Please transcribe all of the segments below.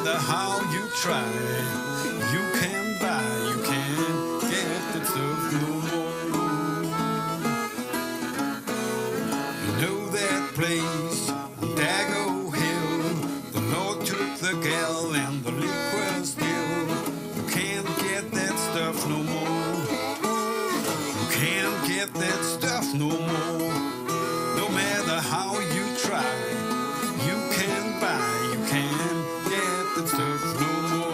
matter how you try, you can't buy, you can't get that stuff no more. You know that place on Dago Hill, the Lord took the gal and the liquor still. You can't get that stuff no more. You can't get that stuff no more. No matter how you try, you can't buy, you can't get that stuff no more.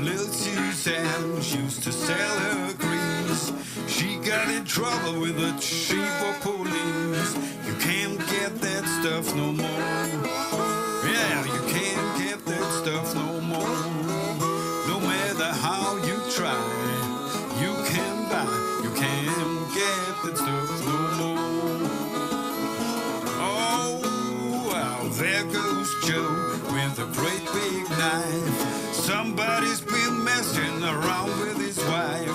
Little Suzanne used to sell her grease. She got in trouble with the chief of police. You can't get that stuff no more. Yeah, you can't get that stuff no more. No matter how you try, you can't buy, you can't get that stuff no more. Oh, well, there goes Joe with a great big knife. Somebody's been messing around with his wife.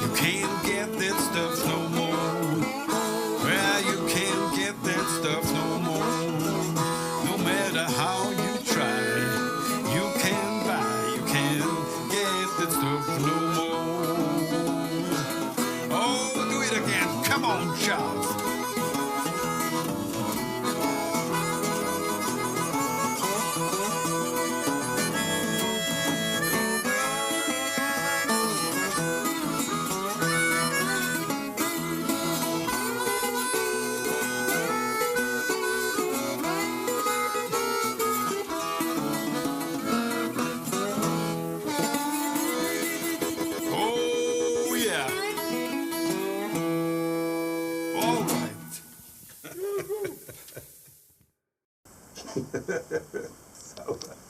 You can't get that stuff no more. Well, you can't get that stuff no more. No matter how you try, you can't buy, you can't get that stuff no more. Oh, do it again. Come on, Charles. Sauber.